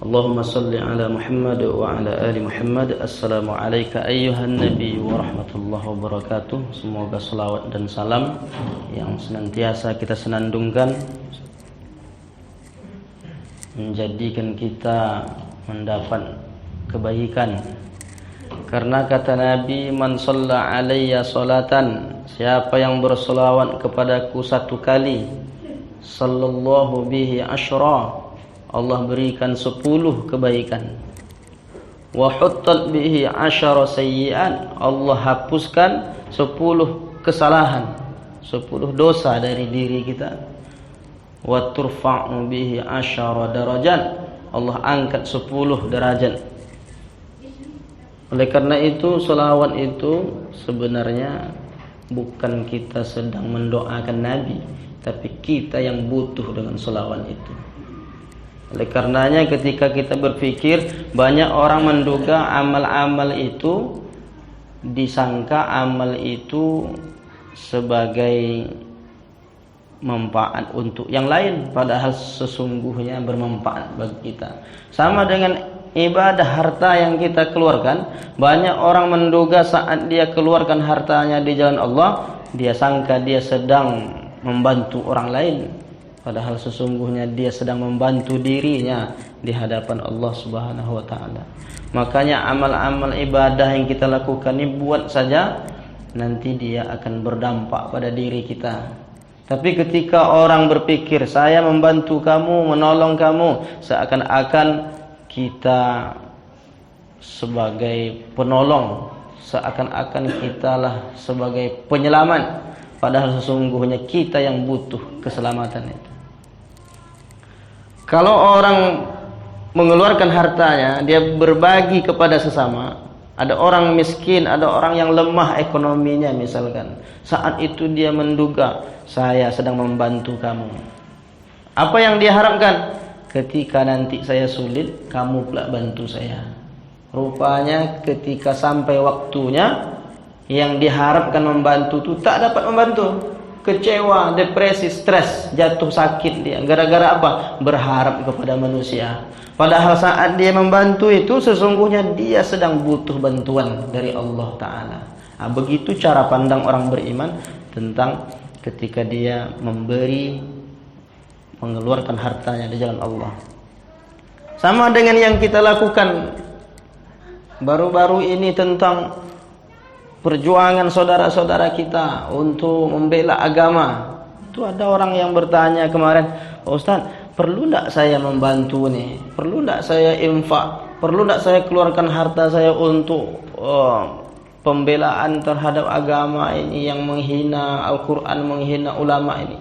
Allahumma salli ala Muhammad wa ala ali Muhammad. Assalamu alayka ayyuhan nabi wa rahmatullahi wa barakatuh. Semoga salawat dan salam yang senantiasa kita senandungkan menjadikan kita mendapat kebaikan. Karena kata Nabi, man shalla alayya salatan, siapa yang berselawat kepadaku satu kali, sallallahu bihi asyra, Allah berikan 10 kebaikan. Wa huttat bihi asyara sayyi'at, Allah hapuskan 10 kesalahan, 10 dosa dari diri kita. Wa turfa'u bihi asyara darajat, Allah angkat 10 derajat. Oleh karena itu, selawat itu sebenarnya bukan kita sedang mendoakan Nabi, tapi kita yang butuh dengan selawat itu. Oleh karenanya ketika kita berpikir, banyak orang menduga amal-amal itu, disangka amal itu sebagai manfaat untuk yang lain, padahal sesungguhnya bermanfaat bagi kita. Sama dengan ibadah harta yang kita keluarkan, banyak orang menduga saat dia keluarkan hartanya di jalan Allah, dia sangka dia sedang membantu orang lain, padahal sesungguhnya dia sedang membantu dirinya di hadapan Allah Subhanahu wa taala. Makanya amal-amal ibadah yang kita lakukan ini buat saja, nanti dia akan berdampak pada diri kita. Tapi ketika orang berpikir saya membantu kamu, menolong kamu, seakan-akan kita sebagai penolong, seakan-akan kitalah sebagai penyelamat, padahal sesungguhnya kita yang butuh keselamatan itu. Kalau orang mengeluarkan hartanya, dia berbagi kepada sesama. Ada orang miskin, ada orang yang lemah ekonominya misalkan. Saat itu dia menduga, saya sedang membantu kamu. Apa yang dia harapkan? Ketika nanti saya sulit, kamu pula bantu saya. Rupanya ketika sampai waktunya, yang diharapkan membantu itu tak dapat membantu. Kecewa, depresi, stres, jatuh sakit dia. Gara-gara apa? Berharap kepada manusia. Padahal saat dia membantu itu, sesungguhnya dia sedang butuh bantuan dari Allah Ta'ala. Nah, begitu cara pandang orang beriman tentang ketika dia memberi, mengeluarkan hartanya di jalan Allah. Sama dengan yang kita lakukan baru-baru ini tentang perjuangan saudara-saudara kita untuk membela agama. Itu ada orang yang bertanya kemarin, Ustaz, perlu tidak saya membantu nih? Perlu tidak saya infak? Perlu tidak saya keluarkan harta saya untuk pembelaan terhadap agama ini yang menghina Al-Quran, menghina ulama ini?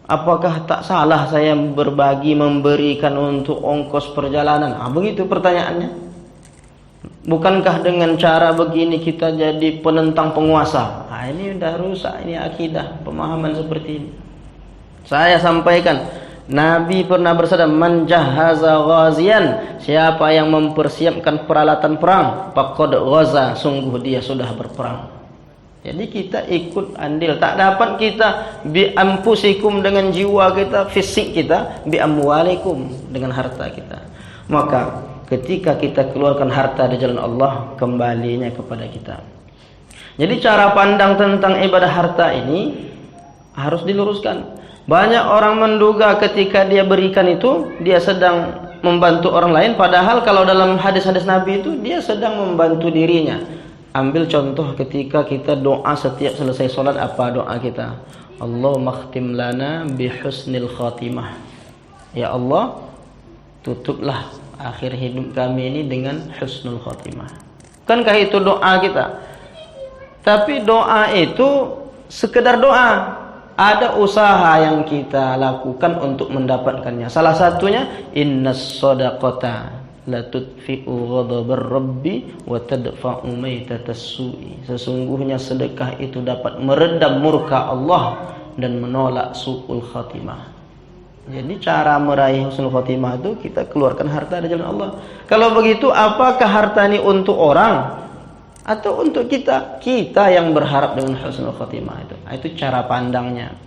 Apakah tak salah saya berbagi, memberikan untuk ongkos perjalanan? Begitu pertanyaannya. Bukankah dengan cara begini kita jadi penentang penguasa? Ini udah rusak, ini akidah, pemahaman seperti ini. Saya sampaikan, Nabi pernah bersabda, man jahaza ghazian, siapa yang mempersiapkan peralatan perang, faqad ghaza, sungguh dia sudah berperang. Jadi kita ikut andil. Tak dapat kita bi anfusikum dengan jiwa kita, fisik kita, bi amwalikum dengan harta kita. Maka ketika kita keluarkan harta di jalan Allah, kembalinya kepada kita. Jadi cara pandang tentang ibadah harta ini harus diluruskan. Banyak orang menduga ketika dia berikan itu, dia sedang membantu orang lain. Padahal kalau dalam hadis-hadis Nabi itu, dia sedang membantu dirinya. Ambil contoh ketika kita doa setiap selesai sholat, apa doa kita? Allahumma khtim lana bihusnil khatimah. Ya Allah, tutuplah akhir hidup kami ini dengan husnul khatimah. Bukankah itu doa kita? Tapi doa itu sekedar doa. Ada usaha yang kita lakukan untuk mendapatkannya. Salah satunya, innas shadaqata la tudfi'u ghadabar rabbi wa tadfa'u maitatas su'i. Sesungguhnya sedekah itu dapat meredam murka Allah dan menolak su'ul khatimah. Jadi cara meraih husnul khotimah itu kita keluarkan harta di jalan Allah. Kalau begitu, apakah harta ini untuk orang atau untuk kita? Kita yang berharap dengan husnul khotimah itu. Itu cara pandangnya.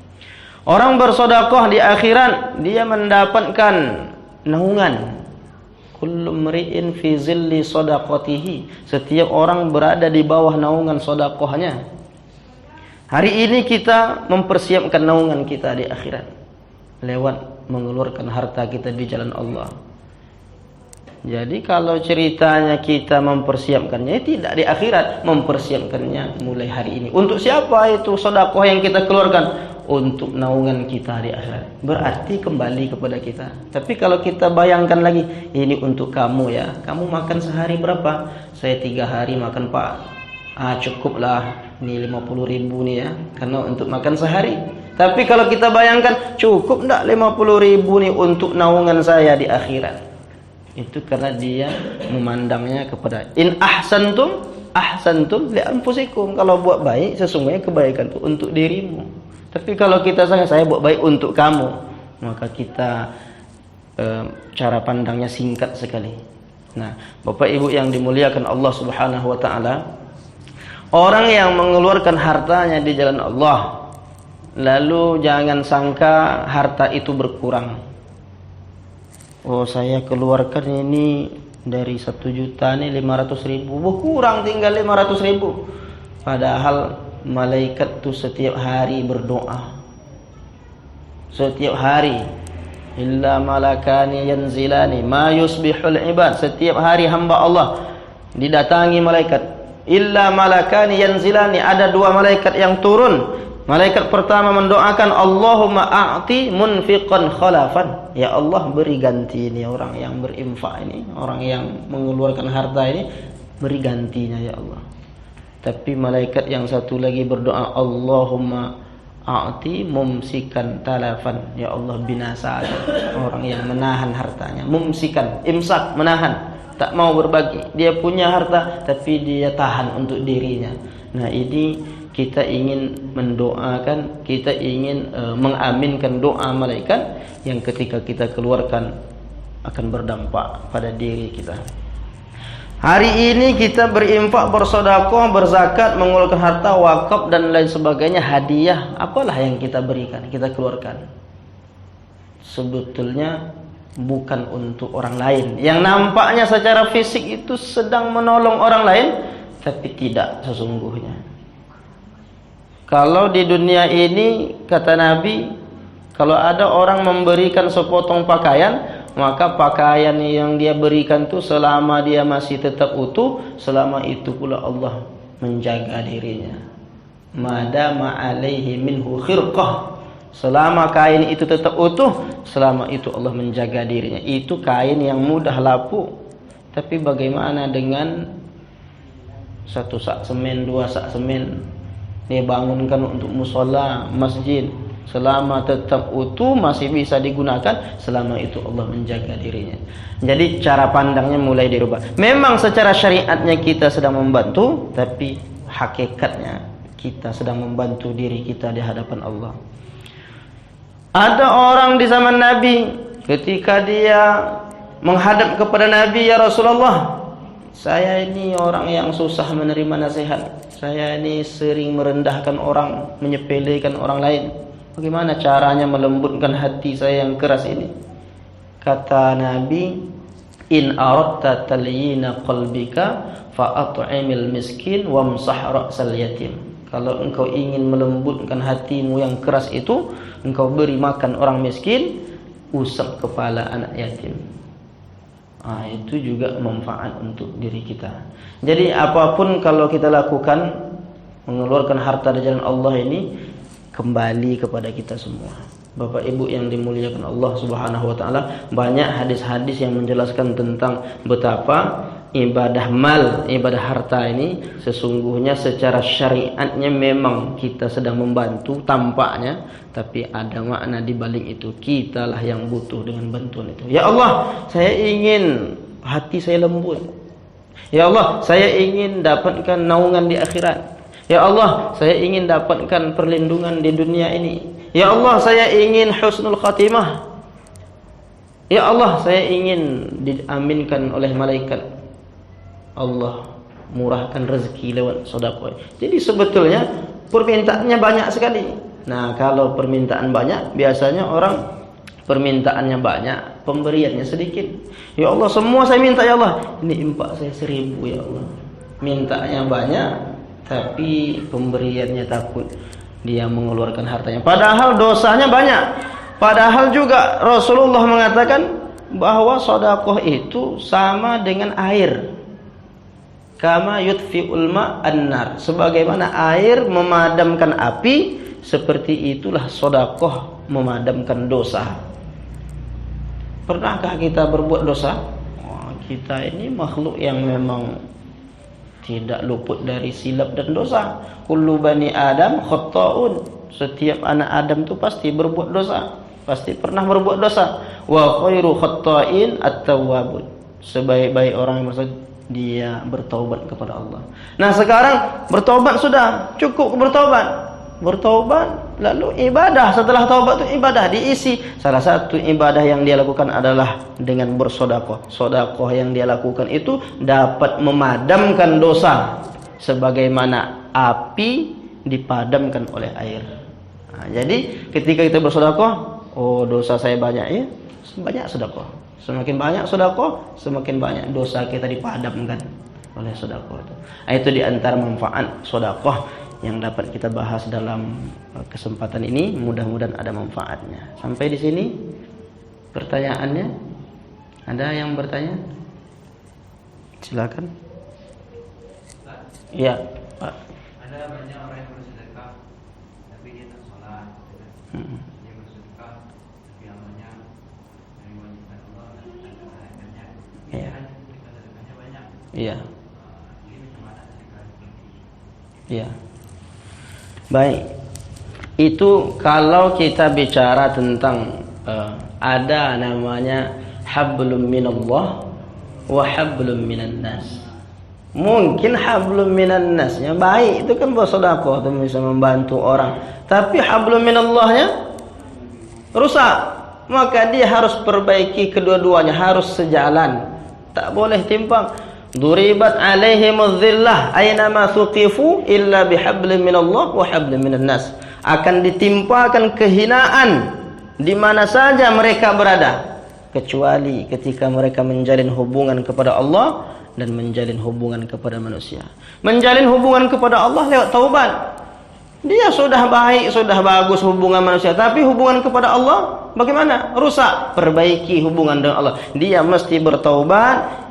Orang bersedekah di akhirat, dia mendapatkan naungan. Kullu mri'in fi zilli shadaqatihi. Setiap orang berada di bawah naungan sedekahnya. Hari ini kita mempersiapkan naungan kita di akhirat lewat mengeluarkan harta kita di jalan Allah. Jadi kalau ceritanya kita mempersiapkannya tidak di akhirat, mempersiapkannya mulai hari ini. Untuk siapa itu sedekah yang kita keluarkan? Untuk naungan kita di akhirat. Berarti kembali kepada kita. Tapi kalau kita bayangkan lagi, ini untuk kamu ya. Kamu makan sehari berapa? Saya 3 hari makan Pak. Cukuplah. Ini 50.000 nih ya. Karena untuk makan sehari. Tapi kalau kita bayangkan, cukup enggak 50.000 nih untuk naungan saya di akhirat? Itu karena dia memandangnya kepada in ahsantum li anfusikum. Kalau buat baik, sesungguhnya kebaikan itu untuk dirimu. Tapi kalau kita saya buat baik untuk kamu, maka kita cara pandangnya singkat sekali. Nah, Bapak Ibu yang dimuliakan Allah Subhanahu wa taala, orang yang mengeluarkan hartanya di jalan Allah, lalu jangan sangka harta itu berkurang. Oh, saya keluarkan ini dari 1 juta nih 500.000, berkurang tinggal 500.000. Padahal malaikat itu setiap hari berdoa. Setiap hari. Illa malakani yanzilani ma yusbihul ibad. Setiap hari hamba Allah didatangi malaikat. Illa malakani yanzilani. Ada 2 malaikat yang turun. Malaikat pertama mendoakan, Allahumma a'ti munfiqan khalafan. Ya Allah, beri ganti ini orang yang berinfak ini, orang yang mengeluarkan harta ini, beri gantinya ya Allah. Tapi malaikat yang satu lagi berdoa, Allahumma a'ti mumsikan talafan. Ya Allah, binasa orang yang menahan hartanya. Mumsikan, imsak, menahan, tak mau berbagi. Dia punya harta tapi dia tahan untuk dirinya. Nah, ini kita ingin mendoakan, kita ingin mengaminkan doa malaikat yang ketika kita keluarkan akan berdampak pada diri kita. Hari ini kita berinfak, bersedekah, berzakat, mengeluarkan harta, wakaf dan lain sebagainya, hadiah, apalah yang kita berikan, kita keluarkan. Sebetulnya bukan untuk orang lain. Yang nampaknya secara fisik itu sedang menolong orang lain, tapi tidak sesungguhnya. Kalau di dunia ini, kata Nabi, kalau ada orang memberikan sepotong pakaian, maka pakaian yang dia berikan itu selama dia masih tetap utuh, selama itu pula Allah menjaga dirinya. Madama alaihi minhu khirqah. Selama kain itu tetap utuh, selama itu Allah menjaga dirinya. Itu kain yang mudah lapuk. Tapi bagaimana dengan 1 sak semen, 2 sak semen? Dia bangunkan untuk musola, masjid, selama tetap utuh masih bisa digunakan, selama itu Allah menjaga dirinya. Jadi cara pandangnya mulai dirubah. Memang secara syariatnya kita sedang membantu, tapi hakikatnya kita sedang membantu diri kita di hadapan Allah. Ada orang di zaman Nabi, ketika dia menghadap kepada Nabi, ya Rasulullah, saya ini orang yang susah menerima nasihat. Saya ini sering merendahkan orang, menyepelekan orang lain. Bagaimana caranya melembutkan hati saya yang keras ini? Kata Nabi, in aradta talyina qalbika fa'at'imil miskin wamsah ra'sal yatim. Kalau engkau ingin melembutkan hatimu yang keras itu, engkau beri makan orang miskin, usap kepala anak yatim. Itu juga manfaat untuk diri kita. Jadi apapun kalau kita lakukan, mengeluarkan harta di jalan Allah ini, kembali kepada kita semua. Bapak Ibu yang dimuliakan Allah Subhanahu wa taala, banyak hadis-hadis yang menjelaskan tentang betapa ibadah mal, ibadah harta ini sesungguhnya secara syariatnya memang kita sedang membantu tampaknya, tapi ada makna di balik itu. Kitalah yang butuh dengan bantuan itu. Ya Allah, saya ingin hati saya lembut. Ya Allah, saya ingin dapatkan naungan di akhirat. Ya Allah, saya ingin dapatkan perlindungan di dunia ini. Ya Allah, saya ingin husnul khatimah. Ya Allah, saya ingin diaminkan oleh malaikat. Allah murahkan rezeki lewat sedekah. Jadi sebetulnya permintaannya banyak sekali. Nah, kalau permintaan banyak, biasanya orang permintaannya banyak, pemberiannya sedikit. Ya Allah, semua saya minta ya Allah. Ini infak saya 1000 ya Allah. Mintanya banyak, tapi pemberiannya takut dia mengeluarkan hartanya. Padahal dosanya banyak. Padahal juga Rasulullah mengatakan bahwa sedekah itu sama dengan air. Kama yutfi'ul ma'an-nar. Sebagaimana air memadamkan api, seperti itulah sedekah memadamkan dosa. Pernahkah kita berbuat dosa? Kita ini makhluk yang memang tidak luput dari silap dan dosa. Kullu bani Adam khata'un. Setiap anak Adam itu pasti berbuat dosa, pasti pernah berbuat dosa. Wa khairu khata'in at-tawwabun. Sebaik-baik orang yang maksud dia bertaubat kepada Allah. Nah, sekarang bertaubat sudah, cukup bertaubat. Bertaubat lalu ibadah, setelah taubat itu ibadah diisi. Salah satu ibadah yang dia lakukan adalah dengan bersedekah. Sedekah yang dia lakukan itu dapat memadamkan dosa sebagaimana api dipadamkan oleh air. Nah, jadi ketika kita bersedekah, oh dosa saya banyak ya, banyak sedekah. Semakin banyak sedekah, semakin banyak dosa kita dipadamkan oleh sedekah itu. Nah, itu di antara manfaat sedekah yang dapat kita bahas dalam kesempatan ini. Mudah-mudahan ada manfaatnya. Sampai di sini pertanyaannya. Ada yang bertanya? Silakan. Iya, Pak. Ada banyak orang yang bersedekah tapi dia tak sholat. Dia bersedekah tapi amalnya dari wajiban Allah dan sedekahnya. Iya. Sedekahnya banyak. Iya. Ini macam mana sedekah seperti ini? Iya. Baik. Itu kalau kita bicara tentang ada namanya hablum minallah wa hablum minan nas. Mungkin hablum minan nasnya baik, itu kan bersedekah, itu bisa membantu orang. Tapi hablum minallahnya rusak. Maka dia harus perbaiki kedua-duanya, harus sejalan. Tak boleh timpang. Duribat alaihimudz zillah aynama thuqifu illa bihablin minallah wa hablin minan nas. Akan ditimpakan kehinaan di mana saja mereka berada, kecuali ketika mereka menjalin hubungan kepada Allah dan menjalin hubungan kepada manusia. Menjalin hubungan kepada Allah lewat taubat. Dia sudah baik, sudah bagus hubungan manusia, tapi hubungan kepada Allah bagaimana? Rusak. Perbaiki hubungan dengan Allah. Dia mesti bertaubat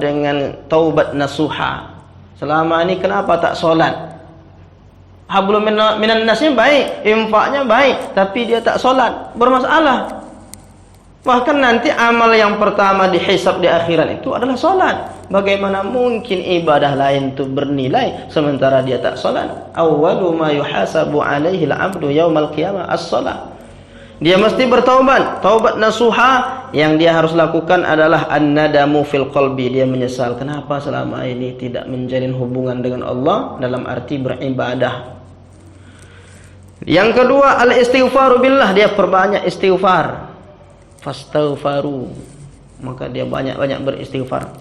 dengan taubat nasuha. Selama ini kenapa tak solat? Hablum minan nasnya baik, infaknya baik, tapi dia tak solat, bermasalah. Bahkan nanti amal yang pertama dihisab di akhirat itu adalah solat. Bagaimana mungkin ibadah lain itu bernilai sementara dia tak solat? Awwalu ma yuhasabu alaihi al-'abdu yaumal qiyamah as-salat. Dia mesti bertaubat, taubat nasuha. Yang dia harus lakukan adalah an-nadamu fil qalbi. Dia menyesal kenapa selama ini tidak menjalin hubungan dengan Allah dalam arti beribadah. Yang kedua, al-istighfaru billah. Dia perbanyak istighfar. Fastaghfaru, maka dia banyak-banyak beristighfar.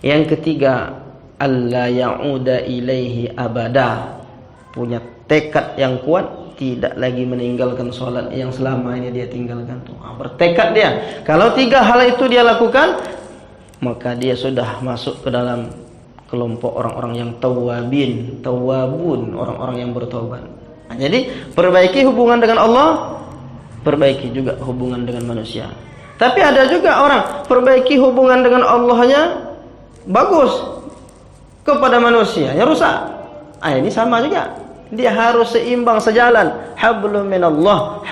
Yang ketiga, alla ya'uda ilaihi abada. Punya tekad yang kuat, tidak lagi meninggalkan sholat yang selama ini dia tinggalkan tuh. Bertekad dia. Kalau 3 hal itu dia lakukan, maka dia sudah masuk ke dalam kelompok orang-orang yang tawwabun, orang-orang yang bertaubat. Nah, jadi perbaiki hubungan dengan Allah, perbaiki juga hubungan dengan manusia. Tapi ada juga orang perbaiki hubungan dengan Allahnya bagus, kepada manusia ya rusak. Ini sama juga. Dia harus seimbang, sejalan. Hablum minallah,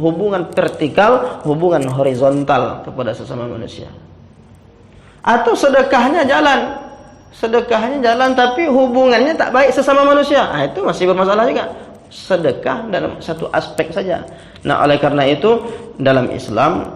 hubungan vertikal, hubungan horizontal kepada sesama manusia. Atau sedekahnya jalan tapi hubungannya tak baik sesama manusia. Itu masih bermasalah juga. Sedekah dalam satu aspek saja. Nah, oleh karena itu dalam Islam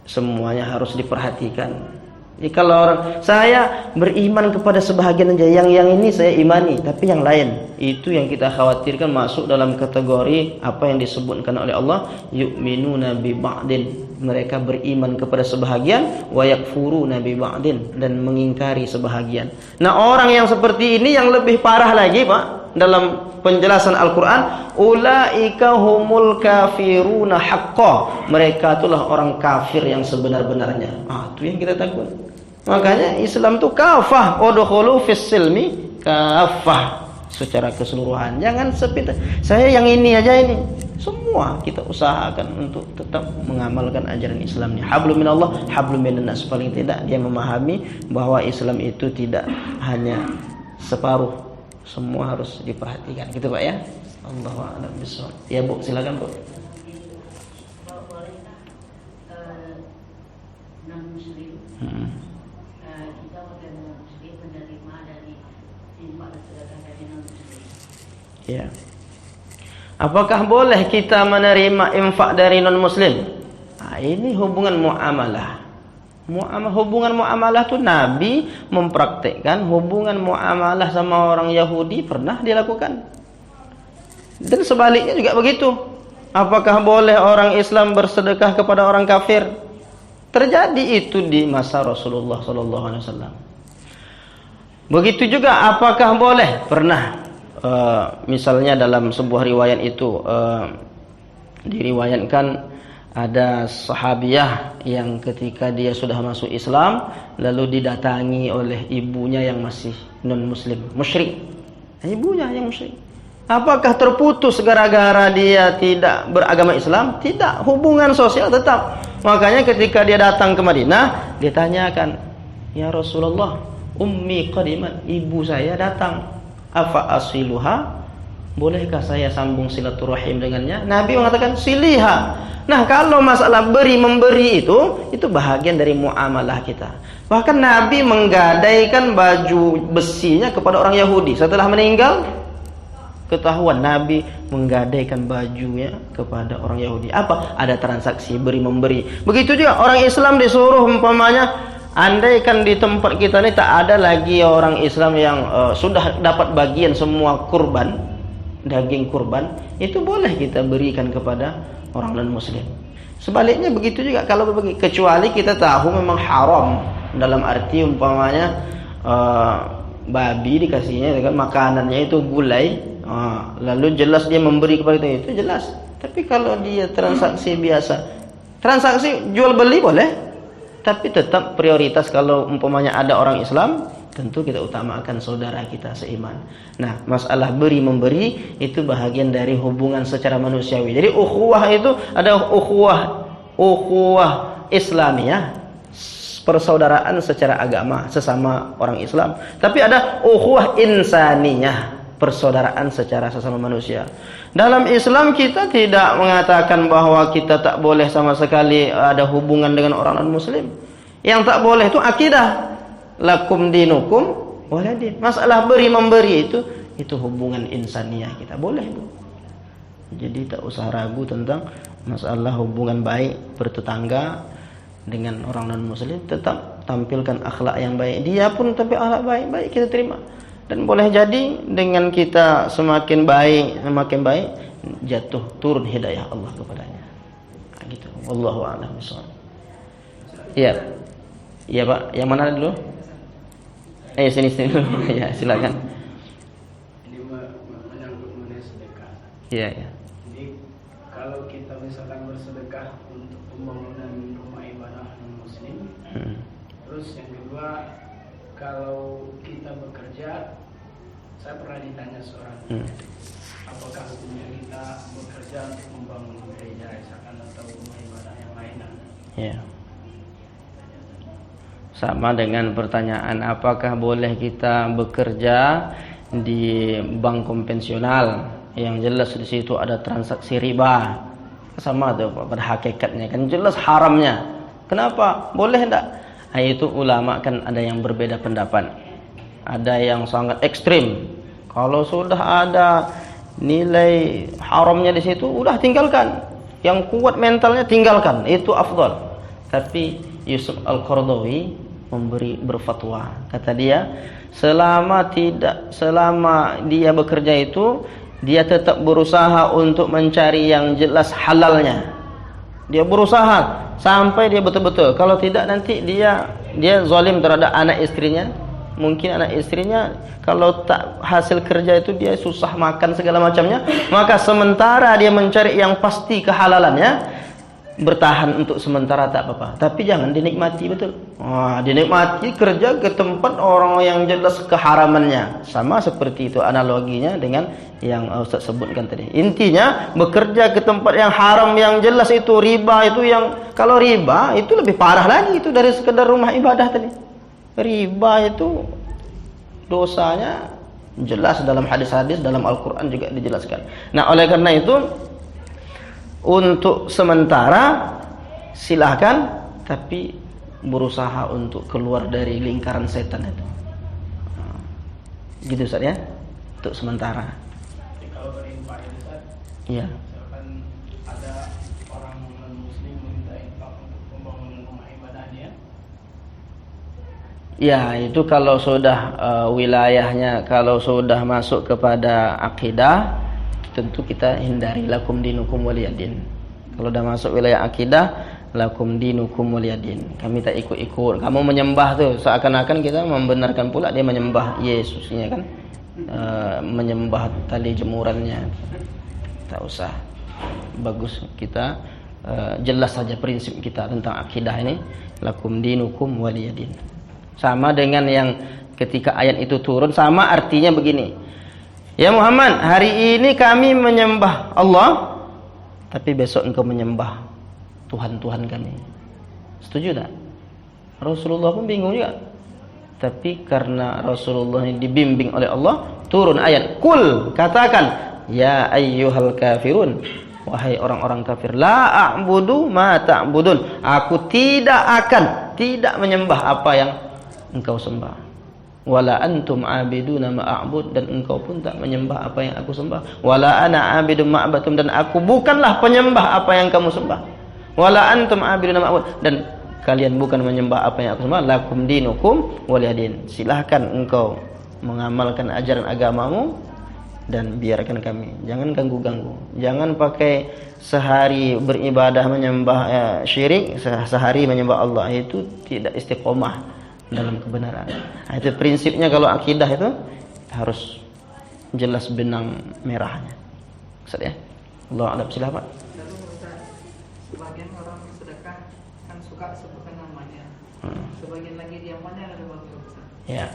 semuanya harus diperhatikan. Jadi kalau orang saya beriman kepada sebahagian aja, yang ini saya imani, tapi yang lain itu yang kita khawatirkan masuk dalam kategori apa yang disebutkan oleh Allah, yu'minuna bi ba'din. Mereka beriman kepada sebahagian, wa yakfuruna bi ba'din, dan mengingkari sebahagian. Nah, orang yang seperti ini yang lebih parah lagi, Pak. dalam penjelasan Al-Quran, ulaika humul kafiruna haqqan, mereka itulah orang kafir yang sebenar-benarnya. Itu yang kita takut. Makanya Islam itu kafah, udkhulu fis silmi kafah, secara keseluruhan. Jangan sepita, saya yang ini aja ini. Semua kita usahakan untuk tetap mengamalkan ajaran Islam ini. Hablum minallah, hablum minan nas. Paling tidak dia memahami bahwa Islam itu tidak hanya separuh, semua harus diperhatikan. Gitu Pak ya. Allahu a'lam bishawab. Ya Bu, silakan Bu. Non muslim, kita warga muslim menerima dari infak dan sedekah dari non muslim. Ya. Apakah boleh kita menerima infak dari non muslim? Ini hubungan muamalah. Hubungan muamalah itu Nabi mempraktikkan hubungan muamalah sama orang Yahudi pernah dilakukan. Dan sebaliknya juga begitu. Apakah boleh orang Islam bersedekah kepada orang kafir? Terjadi itu di masa Rasulullah SAW. Begitu juga apakah boleh? Pernah. Misalnya dalam sebuah riwayat itu diriwayatkan ada sahabiah yang ketika dia sudah masuk Islam lalu didatangi oleh ibunya yang masih non muslim, musyrik. Ibunya yang musyrik. Apakah terputus gara-gara dia tidak beragama Islam? Tidak, hubungan sosial tetap. Makanya ketika dia datang ke Madinah, dia tanyakan, "Ya Rasulullah, ummi qadiman, ibu saya datang. Afa asiluha? Bolehkah saya sambung silaturahim dengannya?" Nabi mengatakan, "Siliha." Nah, kalau masalah beri-memberi itu bahagian dari muamalah kita. Bahkan Nabi menggadaikan baju besinya kepada orang Yahudi. Setelah meninggal, ketahuan Nabi menggadaikan bajunya kepada orang Yahudi. Apa? Ada transaksi beri-memberi. Begitu juga orang Islam disuruh umpamanya, andaikan di tempat kita ini tak ada lagi orang Islam yang sudah dapat bagian semua kurban, daging kurban, itu boleh kita berikan kepada orang non muslim. Sebaliknya begitu juga kalau berbagi, kecuali kita tahu memang haram, dalam arti umpamanya babi dikasihnya dengan makanannya itu gulai, lalu jelas dia memberi kepada kita, itu jelas. Tapi kalau dia transaksi biasa, transaksi jual beli boleh, tapi tetap prioritas kalau umpamanya ada orang Islam, tentu kita utamakan saudara kita seiman. Nah, masalah beri memberi itu bahagian dari hubungan secara manusiawi. Jadi ukhuwah itu ada ukhuwah Islamiyah, persaudaraan secara agama sesama orang Islam. Tapi ada ukhuwah insaniyah, persaudaraan secara sesama manusia. Dalam Islam kita tidak mengatakan bahwa kita tak boleh sama sekali ada hubungan dengan orang non muslim. Yang tak boleh itu akidah. Lakum dinukum waliyadin. Masalah beri memberi itu hubungan insaniyah kita, boleh Bu. Jadi tak usah ragu tentang masalah hubungan baik bertetangga dengan orang non muslim, tetap tampilkan akhlak yang baik. Dia pun tapi akhlak baik kita terima. Dan boleh jadi dengan kita semakin baik jatuh turun hidayah Allah kepadanya. Gitu. Wallahu a'lam bishawab. Iya. Iya Pak, yang mana dulu? Sini dulu. Ya, silakan. Ini menyangkut mengenai sedekah. Iya. Jadi kalau kita misalkan bersedekah untuk pembangunan rumah ibadah non muslim, terus yang kedua, kalau kita bekerja, saya pernah ditanya seorang, apakah hukumnya kita bekerja untuk membangun gereja misalkan atau rumah ibadah yang lainnya? Ya. Sama dengan pertanyaan apakah boleh kita bekerja di bank konvensional yang jelas di situ ada transaksi riba. Sama tuh pada hakikatnya kan jelas haramnya. Kenapa? Boleh enggak? Nah, itu ulama kan ada yang berbeda pendapat. Ada yang sangat ekstrim. Kalau sudah ada nilai haramnya di situ, udah tinggalkan. Yang kuat mentalnya tinggalkan, itu afdal. Tapi Yusuf Al-Qaradawi berfatwa, kata dia, selama dia bekerja itu, dia tetap berusaha untuk mencari yang jelas halalnya. Dia berusaha sampai dia betul-betul. Kalau tidak nanti dia zalim terhadap anak istrinya, Mungkin anak istrinya kalau tak hasil kerja itu dia susah makan segala macamnya, maka sementara dia mencari yang pasti kehalalannya, bertahan untuk sementara tak apa-apa, tapi jangan dinikmati betul. Dinikmati kerja ke tempat orang yang jelas keharamannya. Sama seperti itu analoginya dengan yang Ustaz sebutkan tadi. Intinya bekerja ke tempat yang haram yang jelas itu riba, itu yang kalau riba itu lebih parah lagi itu dari sekedar rumah ibadah tadi. Riba itu dosanya jelas dalam hadis-hadis, dalam Al-Quran juga dijelaskan. Nah, oleh karena itu untuk sementara silahkan, tapi berusaha untuk keluar dari lingkaran setan itu. Gitu Ustaz ya, untuk sementara. Jadi kalau berinfak itu Ustaz, Iya. misalkan ada orang non-muslim meminta infak untuk pembangunan rumah ibadahnya, Ya, itu kalau sudah wilayahnya, kalau sudah masuk kepada akidah, tentu kita hindari lakum dinukum waliyadin. Kalau sudah masuk wilayah akidah, lakum dinukum waliyadin. Kami tak ikut-ikut. Kamu menyembah tuh, seakan-akan kita membenarkan pula dia menyembah Yesusnya kan, menyembah tali jemurannya. Tak usah. Bagus kita jelas saja prinsip kita tentang akidah ini, lakum dinukum waliyadin. Sama dengan yang ketika ayat itu turun, sama artinya begini. Ya Muhammad, hari ini kami menyembah Allah, tapi besok engkau menyembah Tuhan-Tuhan kami. Setuju tak? Rasulullah pun bingung juga. Tapi karena Rasulullah ini dibimbing oleh Allah, turun ayat, Kul, katakan, ya ayyuhal kafirun, wahai orang-orang kafir, la a'budu ma ta'budun, aku tidak menyembah apa yang engkau sembah. Wala antum abiduna ma'abud, dan engkau pun tak menyembah apa yang aku sembah. Wala ana abidum ma'abatum, dan aku bukanlah penyembah apa yang kamu sembah. Wala antum abiduna ma'abud, dan kalian bukan menyembah apa yang aku sembah. Lakum dinukum waliyadin. Silahkan engkau mengamalkan ajaran agamamu dan biarkan kami. Jangan ganggu-ganggu. Jangan pakai sehari beribadah menyembah syirik, sehari menyembah Allah. Itu tidak istiqomah dalam kebenaran. Nah, itu prinsipnya kalau akidah itu harus jelas benang merahnya. Ustaz ya. Allah a'lam, silakan Pak. Lalu Ustaz, sebagian orang sedekah kan suka sebutkan namanya. Sebagian lagi dia mana lebih bagus Ustaz? Ya.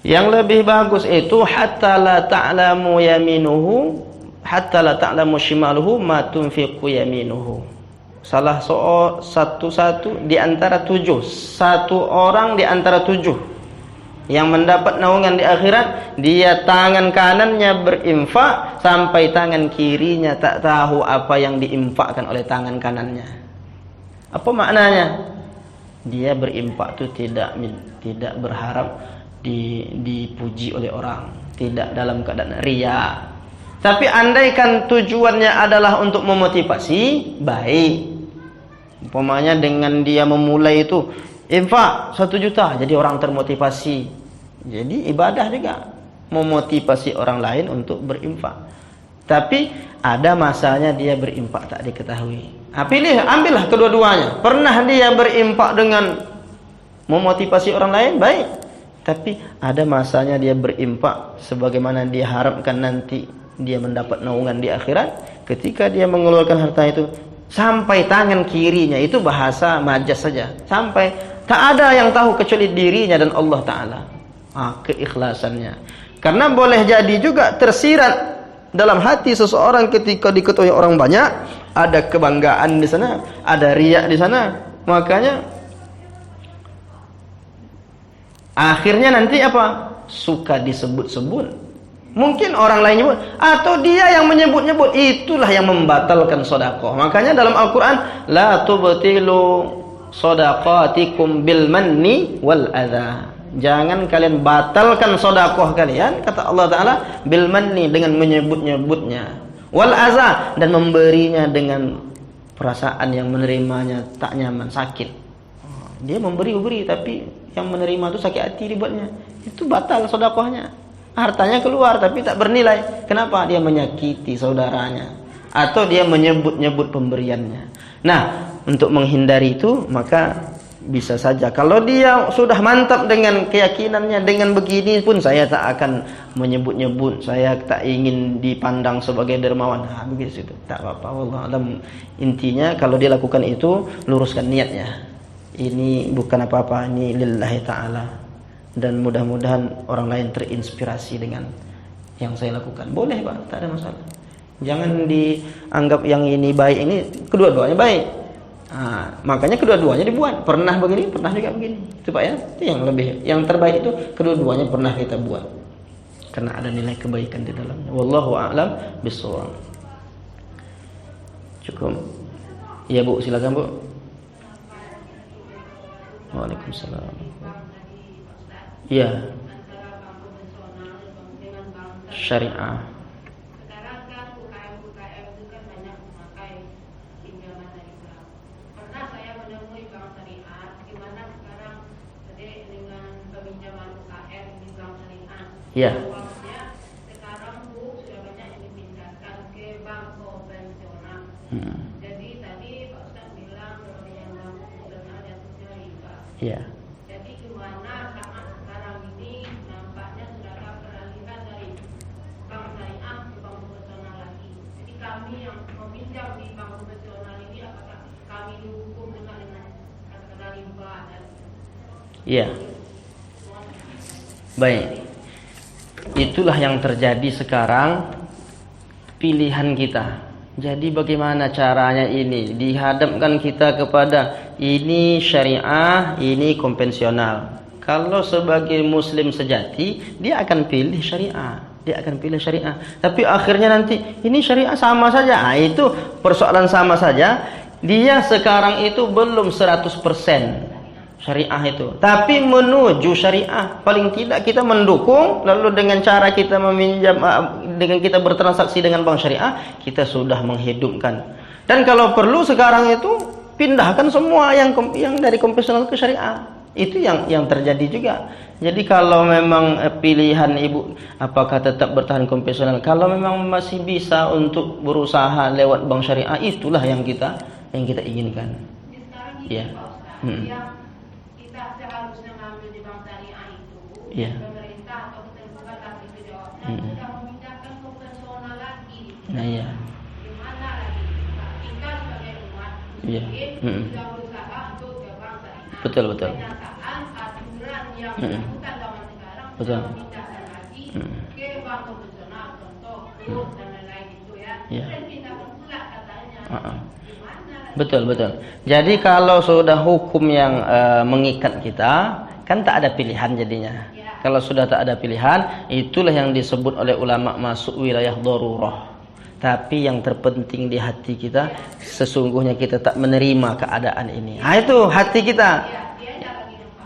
Yang lebih bagus itu hatta la ta'lamu yaminuhu hatta la ta'lamu shimaluhu ma tunfiqu yaminuhu. Salah satu di antara 7, satu orang di antara 7 yang mendapat naungan di akhirat, dia tangan kanannya berinfak sampai tangan kirinya tak tahu apa yang diinfakkan oleh tangan kanannya. Apa maknanya? Dia berinfak itu tidak berharap dipuji oleh orang, tidak dalam keadaan riya. Tapi andaikan tujuannya adalah untuk memotivasi, baik. Umpamanya dengan dia memulai itu infak 1 juta, jadi orang termotivasi. Jadi ibadah juga, memotivasi orang lain untuk berinfak. Tapi ada masanya dia berinfak tak diketahui. Ambillah kedua-duanya. Pernah dia berinfak dengan memotivasi orang lain, baik. Tapi ada masanya dia berinfak sebagaimana dia harapkan nanti dia mendapat naungan di akhirat. Ketika dia mengeluarkan harta itu sampai tangan kirinya, itu bahasa majas saja, sampai tak ada yang tahu kecuali dirinya dan Allah Ta'ala. Keikhlasannya. Karena boleh jadi juga tersirat dalam hati seseorang ketika diketahui orang banyak, ada kebanggaan di sana, ada riya di sana, makanya akhirnya nanti apa? Suka disebut-sebut. Mungkin orang lain nyebut, atau dia yang menyebut-nyebut, itulah yang membatalkan sedekah. Makanya dalam Al-Quran, la tubtilu shadaqatikum bil manni wal adha. Jangan kalian batalkan sedekah kalian, kata Allah Ta'ala, bil manni, dengan menyebut-nyebutnya, wal adha, dan memberinya dengan perasaan yang menerimanya tak nyaman, sakit. Dia memberi, tapi yang menerima itu sakit hati dibuatnya, itu batal sedekahnya. Hartanya keluar tapi tak bernilai. Kenapa? Dia menyakiti saudaranya, atau dia menyebut-nyebut pemberiannya. Nah, untuk menghindari itu, maka bisa saja. Kalau dia sudah mantap dengan keyakinannya, dengan begini pun saya tak akan menyebut-nyebut, saya tak ingin dipandang sebagai dermawan. Nah, begitu itu. Tak apa-apa. Wallah alam. Intinya kalau dia lakukan itu, luruskan niatnya. Ini bukan apa-apa, ini lillahi ta'ala. Dan mudah-mudahan orang lain terinspirasi dengan yang saya lakukan. Boleh, Pak, tak ada masalah. Jangan dianggap yang ini baik, ini kedua-duanya baik. Nah, makanya kedua-duanya dibuat. Pernah begini, pernah juga begini. Itu Pak ya. Itu yang lebih, yang terbaik itu kedua-duanya pernah kita buat. Karena ada nilai kebaikan di dalamnya. Wallahu a'lam bishawab. Cukup. Iya Bu, silakan Bu. Waalaikumsalam. Iya. Syariah. Sekarang kan UKM itu kan banyak memakai pinjaman dari bank. Pernah saya menemui bank syariah, gimana sekarang dengan peminjaman UKM di bank syariah. Iya. Uangnya sekarang Bu sudah banyak yang dipindahkan ke bank konvensional. Jadi tadi Pak Ustaz bilang kalau yang bank konvensional jatuhnya riba. Iya. Jadi gimana saat sekarang ini nampaknya sudah ada peralihan dari bank syariah ke bank konvensional lagi. Jadi kami yang meminjam di bank konvensional ini apakah kami dihukum dengan kata riba dan Iya. Baik. Itulah yang terjadi sekarang, pilihan kita. Jadi bagaimana caranya ini? Dihadapkan kita kepada ini syariah, ini konvensional. Kalau sebagai muslim sejati, dia akan pilih syariah. Dia akan pilih syariah. Tapi akhirnya nanti ini syariah sama saja. Nah, itu persoalan sama saja. Dia sekarang itu belum 100% syariah itu. Tapi menuju syariah, paling tidak kita mendukung. Lalu dengan cara kita meminjam, dengan kita bertransaksi dengan bank syariah, kita sudah menghidupkan. Dan kalau perlu sekarang itu pindahkan semua yang dari konvensional ke syariah. Itu yang terjadi juga. Jadi kalau memang pilihan ibu apakah tetap bertahan konvensional, kalau memang masih bisa untuk berusaha lewat bank syariah, itulah yang kita inginkan. sekarang ini Iya. Pak Ustaz, yang kita seharusnya ngambil di bank syariah itu, Iya. pemerintah atau kita bukan lagi itu jawabnya, sudah memindahkan konvensional lagi. Nah, iya. Gimana lagi? Kita sebagai umat Iya. muslim sudah berusaha untuk ke bank syariah. Betul, betul. Kenyataan aturan yang dilakukan zaman sekarang Betul. sudah memindahkan lagi ke bank konvensional, contoh grup dan lain-lain itu ya. Iya. Dan pindahkan pula katanya. Gimana lagi? Betul. Jadi kalau sudah hukum yang mengikat kita, kan tak ada pilihan jadinya. Kalau sudah tak ada pilihan, itulah yang disebut oleh ulama masuk wilayah darurah. Tapi yang terpenting di hati kita, sesungguhnya kita tak menerima keadaan ini. Nah, itu hati kita.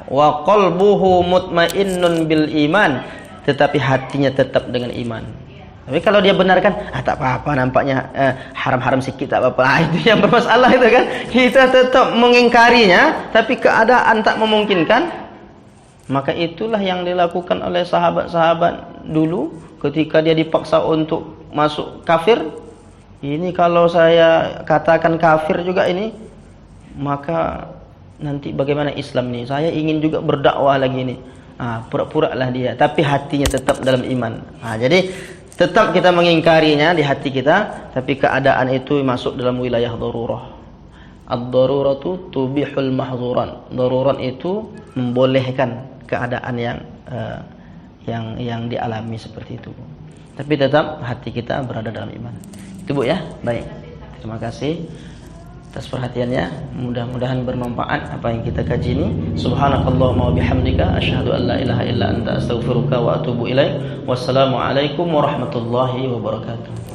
Wa qalbuhu mutmainnun bil iman, tetapi hatinya tetap dengan iman. Tapi kalau dia benarkan, tak apa-apa, nampaknya haram-haram sikit, tak apa-apa. Itu yang bermasalah itu kan. Kita tetap mengingkarinya, tapi keadaan tak memungkinkan. Maka itulah yang dilakukan oleh sahabat-sahabat dulu ketika dia dipaksa untuk masuk kafir. Ini kalau saya katakan kafir juga ini, maka nanti bagaimana Islam ini? Saya ingin juga berdakwah lagi ini. Pura-pura lah dia, tapi hatinya tetap dalam iman. Jadi tetap kita mengingkarinya di hati kita, tapi keadaan itu masuk dalam wilayah darurah. Ad-daruratu tubihul mahzuran. Darurat itu membolehkan keadaan yang dialami seperti itu. Tapi tetap hati kita berada dalam iman. Itu Bu ya. Baik. Terima kasih atas perhatiannya. Mudah-mudahan bermanfaat apa yang kita kaji ini. Subhanakallahumma wa bihamdika asyhadu an la ilaha illa anta astaghfiruka wa atubu ilaik. Wassalamualaikum warahmatullahi wabarakatuh.